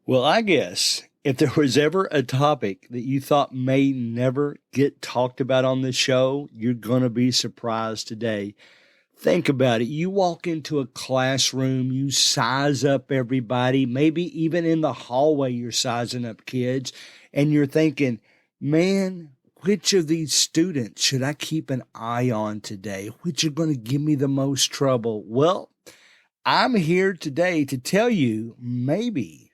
Well, I guess if there was ever a topic that you thought may never get talked about on this show, you're going to be surprised today. Think about it. You walk into a classroom, you size up everybody, maybe even in the hallway, you're sizing up kids, and you're thinking, man, which of these students should I keep an eye on today? Which are going to give me the most trouble? Well, I'm here today to tell you maybe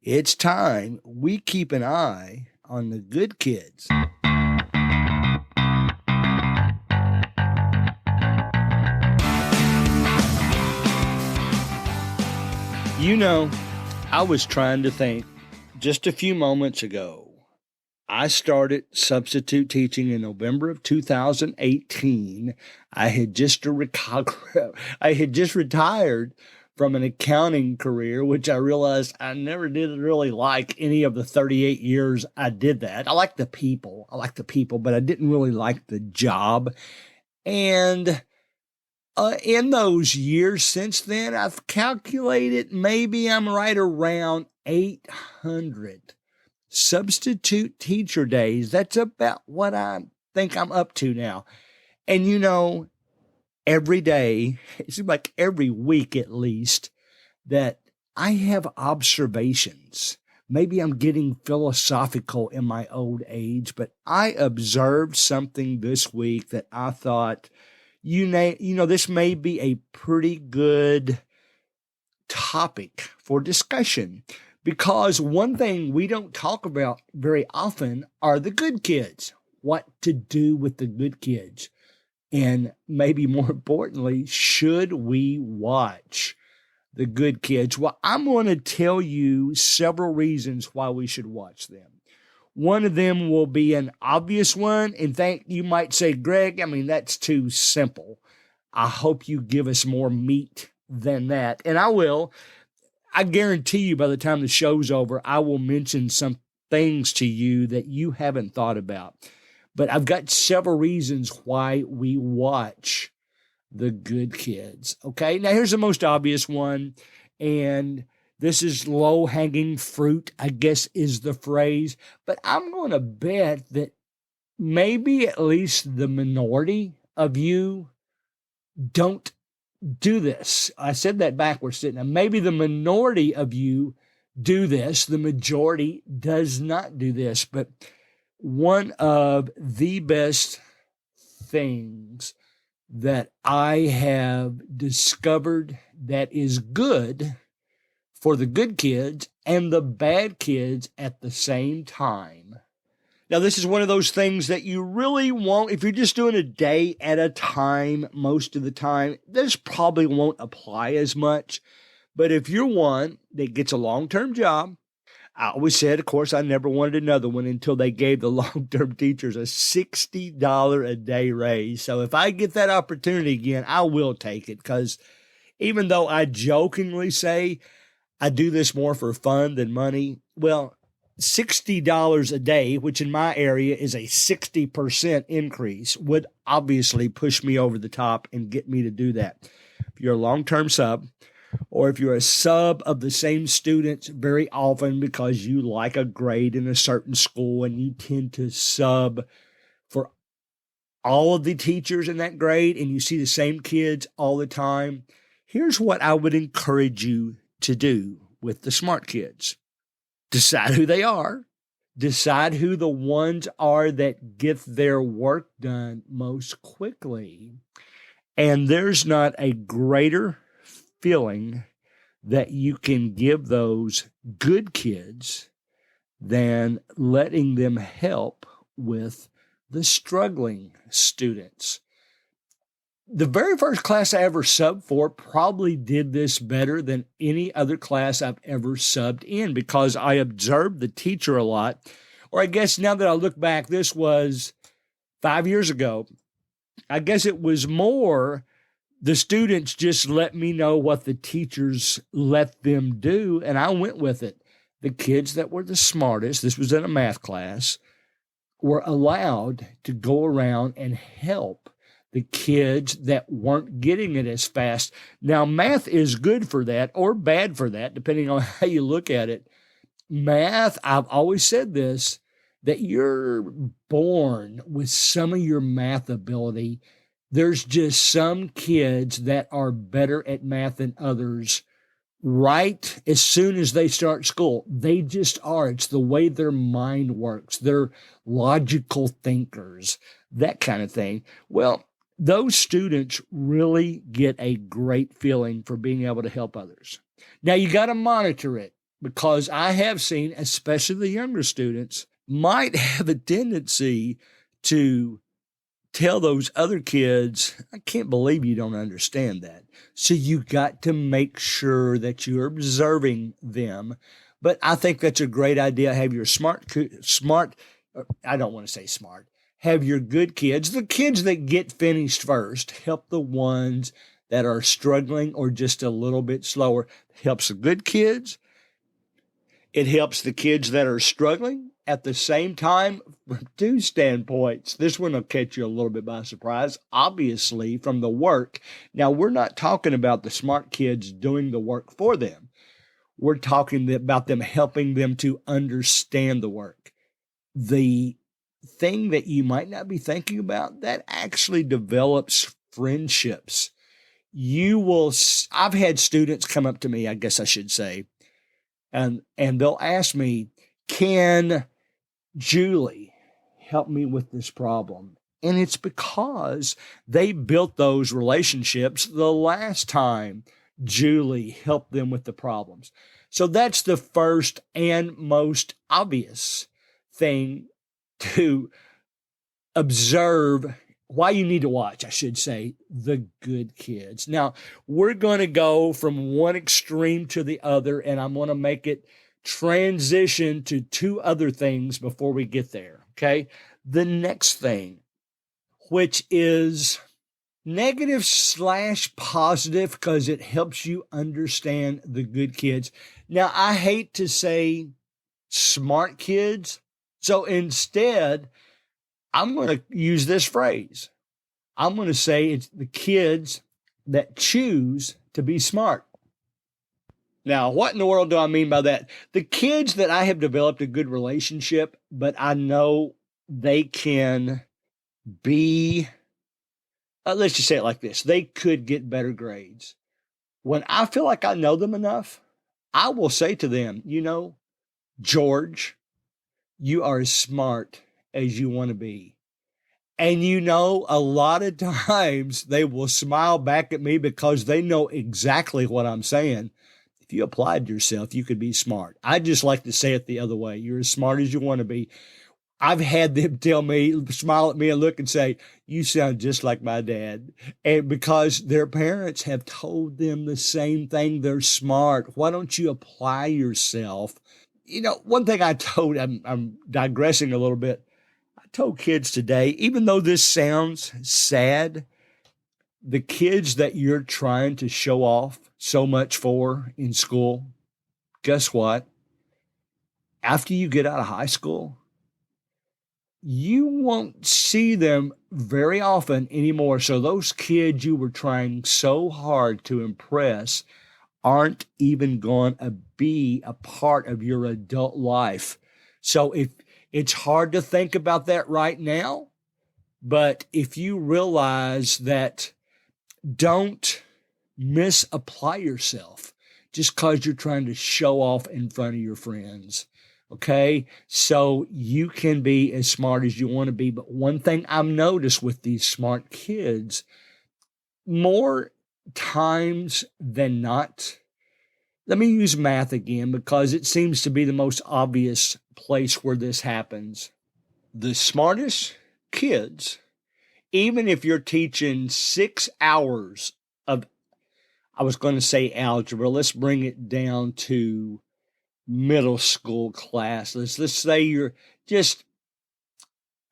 it's time we keep an eye on the good kids. You know, I was trying to think just a few moments ago. I started substitute teaching in November of 2018. I had just retired from an accounting career, which I realized I never did really like any of the 38 years I did that. I like the people, but I didn't really like the job. And in those years since then, I've calculated maybe I'm right around 800 substitute teacher days. That's about what I think I'm up to now. And you know, every day, it seems like every week at least, that I have observations. Maybe I'm getting philosophical in my old age, but I observed something this week that I thought, this may be a pretty good topic for discussion. Because one thing we don't talk about very often are the good kids, what to do with the good kids. And maybe more importantly, should we watch the good kids? Well, I'm going to tell you several reasons why we should watch them. One of them will be an obvious one. In fact, you might say, Greg, that's too simple. I hope you give us more meat than that. And I will. I guarantee you by the time the show's over, I will mention some things to you that you haven't thought about. But I've got several reasons why we watch the good kids. Okay, now here's the most obvious one. And this is low-hanging fruit, I guess is the phrase. But I'm going to bet that maybe at least the minority of you don't do this. I said that backwards, didn't I? Maybe the minority of you do this. The majority does not do this. But one of the best things that I have discovered that is good for the good kids and the bad kids at the same time. Now, this is one of those things that you really won't, if you're just doing a day at a time, most of the time, this probably won't apply as much. But if you're one that gets a long-term job, I always said, of course, I never wanted another one until they gave the long-term teachers a $60 a day raise. So if I get that opportunity again, I will take it, because even though I jokingly say I do this more for fun than money, well, $60 a day, which in my area is a 60% increase, would obviously push me over the top and get me to do that. If you're a long-term sub, or if you're a sub of the same students very often because you like a grade in a certain school and you tend to sub for all of the teachers in that grade and you see the same kids all the time, here's what I would encourage you to do with the smart kids. Decide who they are. Decide who the ones are that get their work done most quickly. And there's not a greater feeling that you can give those good kids than letting them help with the struggling students. The very first class I ever subbed for probably did this better than any other class I've ever subbed in, because I observed the teacher a lot. Or I guess now that I look back, this was 5 years ago. I guess it was more the students just let me know what the teachers let them do, and I went with it. The kids that were the smartest, this was in a math class, were allowed to go around and help the kids that weren't getting it as fast. Now, math is good for that or bad for that, depending on how you look at it. math, I've always said this, that you're born with some of your math ability. There's just some kids that are better at math than others right as soon as they start school. They just are. It's the way their mind works. They're logical thinkers, that kind of thing. Well, those students really get a great feeling for being able to help others. Now, you got to monitor it, because I have seen, especially the younger students, might have a tendency to tell those other kids, I can't believe you don't understand that. So you got to make sure that you're observing them. But I think that's a great idea. Have your I don't want to say smart, have your good kids, the kids that get finished first, help the ones that are struggling or just a little bit slower. It helps the good kids. It helps the kids that are struggling. At the same time, from two standpoints, this one will catch you a little bit by surprise, obviously, from the work. Now, we're not talking about the smart kids doing the work for them. We're talking about them helping them to understand the work. The thing that you might not be thinking about, that actually develops friendships. I've had students come up to me, I guess I should say, and they'll ask me, can Julie help me with this problem? And it's because they built those relationships the last time Julie helped them with the problems. So that's the first and most obvious thing to observe, why you need to watch, I should say, the good kids. Now, we're going to go from one extreme to the other, and I'm going to make it transition to two other things before we get there, okay? The next thing, which is negative/positive, because it helps you understand the good kids. Now, I hate to say smart kids, so instead, I'm going to use this phrase. I'm going to say it's the kids that choose to be smart. Now, what in the world do I mean by that? The kids that I have developed a good relationship, but I know they can be, let's just say it like this, they could get better grades. When I feel like I know them enough, I will say to them, George, you are as smart as you want to be. And a lot of times they will smile back at me because they know exactly what I'm saying. If you applied yourself, you could be smart. I just like to say it the other way. You're as smart as you want to be. I've had them tell me, smile at me and look and say, you sound just like my dad. And because their parents have told them the same thing, they're smart. Why don't you apply yourself? One thing I'm digressing a little bit. I told kids today, even though this sounds sad, the kids that you're trying to show off so much for in school, guess what? After you get out of high school, you won't see them very often anymore. So those kids you were trying so hard to impress aren't even going to be a part of your adult life. So if it's hard to think about that right now, but if you realize that, don't misapply yourself just because you're trying to show off in front of your friends. Okay, so you can be as smart as you want to be. But one thing I've noticed with these smart kids, more times than not, let me use math again because it seems to be the most obvious place where this happens. The smartest kids, even if you're teaching 6 hours of, I was going to say algebra, let's bring it down to middle school class. Let's say you're just,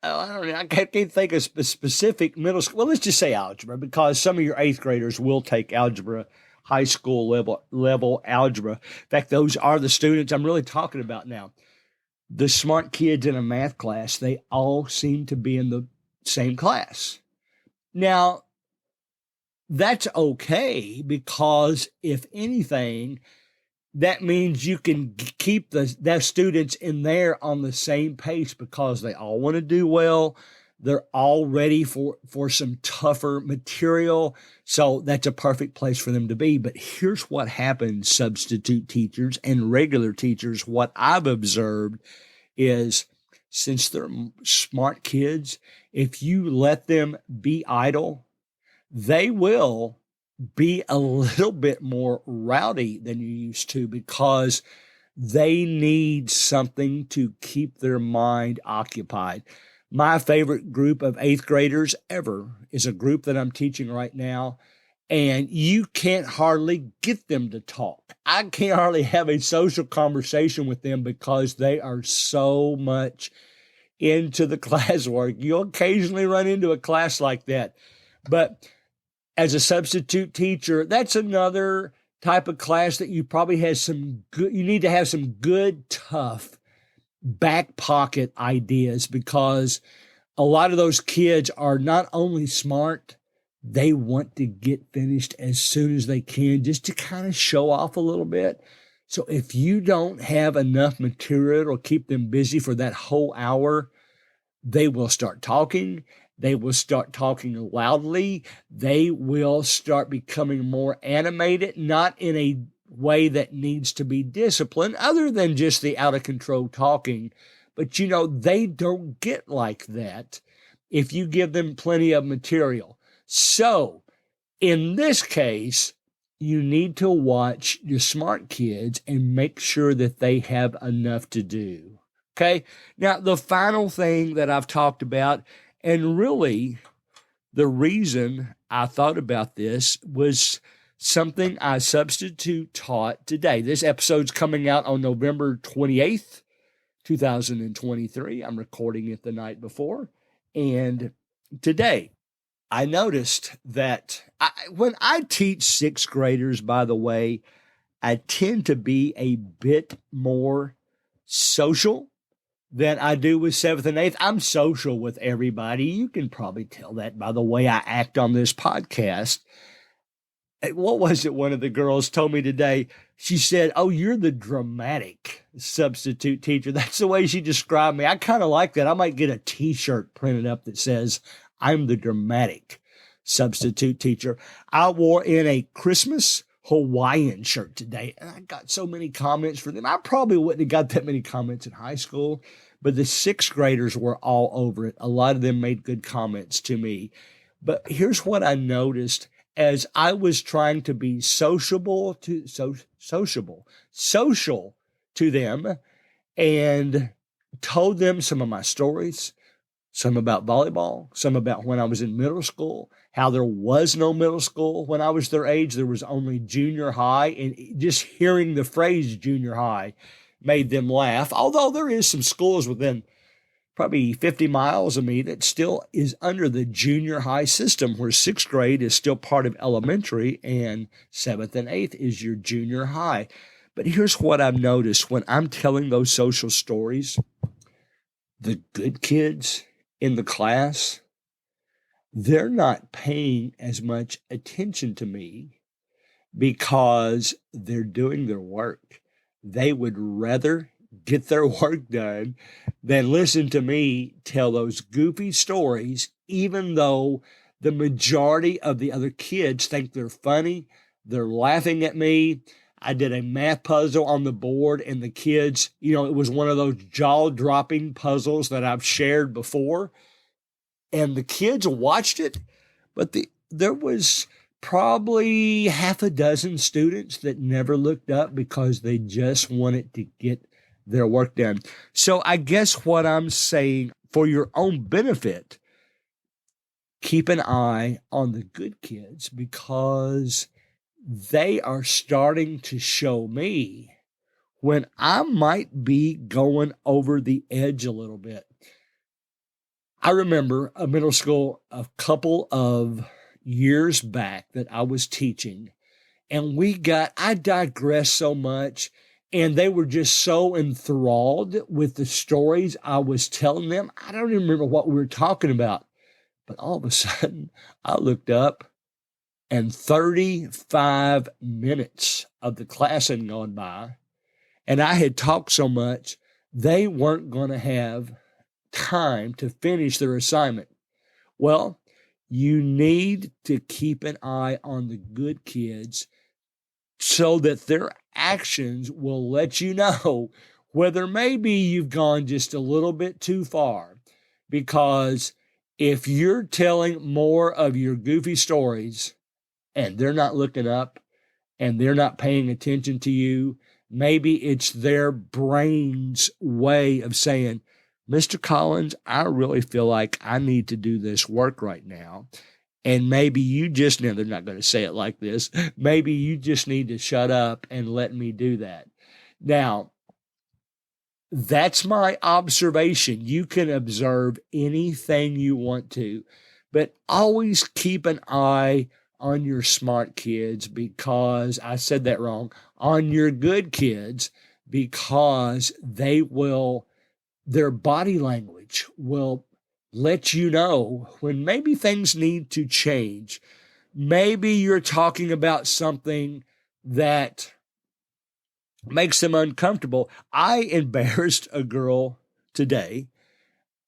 I don't know, I can't think of a specific middle school. Well, let's just say algebra, because some of your 8th graders will take algebra, high school level algebra. In fact, those are the students I'm really talking about now. The smart kids in a math class, they all seem to be in the same class. Now, that's okay, because if anything, that means you can keep the students in there on the same pace because they all want to do well. They're all ready for some tougher material. So that's a perfect place for them to be. But here's what happens, substitute teachers and regular teachers. What I've observed is, since they're smart kids, if you let them be idle, they will be a little bit more rowdy than you used to because they need something to keep their mind occupied. My favorite group of eighth graders ever is a group that I'm teaching right now, and you can't hardly get them to talk. I can't hardly have a social conversation with them because they are so much into the classwork. You'll occasionally run into a class like that. But as a substitute teacher, that's another type of class that you probably have you need to have some good, tough back pocket ideas, because a lot of those kids are not only smart, they want to get finished as soon as they can just to kind of show off a little bit. So if you don't have enough material to keep them busy for that whole hour, they will start talking. They will start talking loudly. They will start becoming more animated, not in a way that needs to be disciplined other than just the out of control talking. But they don't get like that if you give them plenty of material. So in this case, you need to watch your smart kids and make sure that they have enough to do. Okay. Now, the final thing that I've talked about, and really the reason I thought about this, was something I substitute taught today. This episode's coming out on November 28th, 2023. I'm recording it the night before. And today, I noticed that when I teach sixth graders, by the way, I tend to be a bit more social than I do with seventh and eighth. I'm social with everybody. You can probably tell that by the way I act on this podcast. What was it one of the girls told me today? She said, "Oh, you're the dramatic substitute teacher." That's the way she described me. I kind of like that. I might get a T-shirt printed up that says, "I'm the dramatic substitute teacher." I wore in a Christmas Hawaiian shirt today, and I got so many comments for them. I probably wouldn't have got that many comments in high school, but the sixth graders were all over it. A lot of them made good comments to me. But here's what I noticed as I was trying to be social to them, and told them some of my stories, some about volleyball, some about when I was in middle school, how there was no middle school when I was their age. There was only junior high, and just hearing the phrase junior high made them laugh. Although there is some schools within probably 50 miles of me that still is under the junior high system, where sixth grade is still part of elementary and seventh and eighth is your junior high. But here's what I've noticed when I'm telling those social stories: the good kids in the class, they're not paying as much attention to me because they're doing their work. They would rather get their work done than listen to me tell those goofy stories, even though the majority of the other kids think they're funny. They're laughing at me. I did a math puzzle on the board, and the kids, it was one of those jaw-dropping puzzles that I've shared before. And the kids watched it, but there was probably half a dozen students that never looked up because they just wanted to get their work done. So I guess what I'm saying, for your own benefit, keep an eye on the good kids, because they are starting to show me when I might be going over the edge a little bit. I remember a middle school a couple of years back that I was teaching, and I digressed so much, and they were just so enthralled with the stories I was telling them. I don't even remember what we were talking about, but all of a sudden I looked up, and 35 minutes of the class had gone by, and I had talked so much, they weren't going to have time to finish their assignment. Well, you need to keep an eye on the good kids so that their actions will let you know whether maybe you've gone just a little bit too far. Because if you're telling more of your goofy stories and they're not looking up and they're not paying attention to you, maybe it's their brain's way of saying, Mr. Collins, I really feel like I need to do this work right now. And maybe you just, now they're not going to say it like this, maybe you just need to shut up and let me do that. Now, that's my observation. You can observe anything you want to, but always keep an eye on your smart kids, because I said that wrong, on your good kids, because their body language will let you know when maybe things need to change. Maybe you're talking about something that makes them uncomfortable. I embarrassed a girl today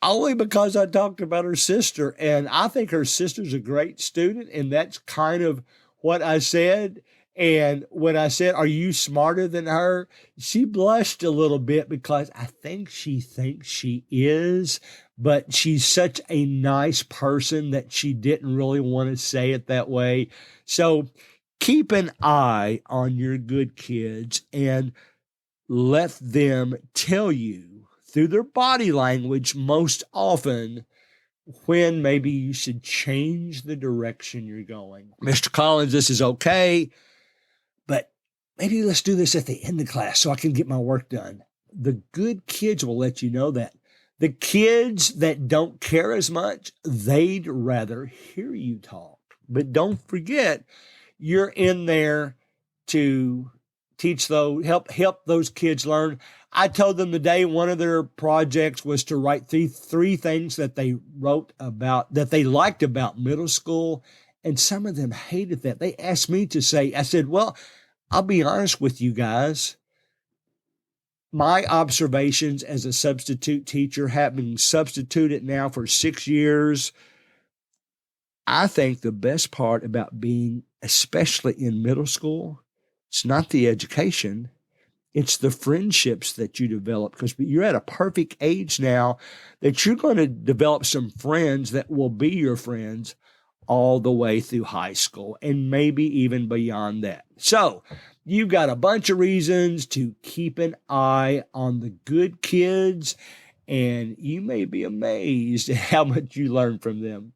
only because I talked about her sister, and I think her sister's a great student, and that's kind of what I said. And when I said, are you smarter than her? She blushed a little bit because I think she thinks she is, but she's such a nice person that she didn't really want to say it that way. So keep an eye on your good kids and let them tell you through their body language most often when maybe you should change the direction you're going. Mr. Collins, this is okay, but maybe let's do this at the end of class so I can get my work done. The good kids will let you know that. The kids that don't care as much, they'd rather hear you talk. But don't forget, you're in there to teach those, help those kids learn. I told them today one of their projects was to write three things that they wrote about, that they liked about middle school. And some of them hated that. They asked me to say, I said, well, I'll be honest with you guys. My observations as a substitute teacher, having substituted now for 6 years, I think the best part about being, especially in middle school, it's not the education, it's the friendships that you develop, because you're at a perfect age now that you're going to develop some friends that will be your friends all the way through high school and maybe even beyond that. So you've got a bunch of reasons to keep an eye on the good kids, and you may be amazed at how much you learn from them.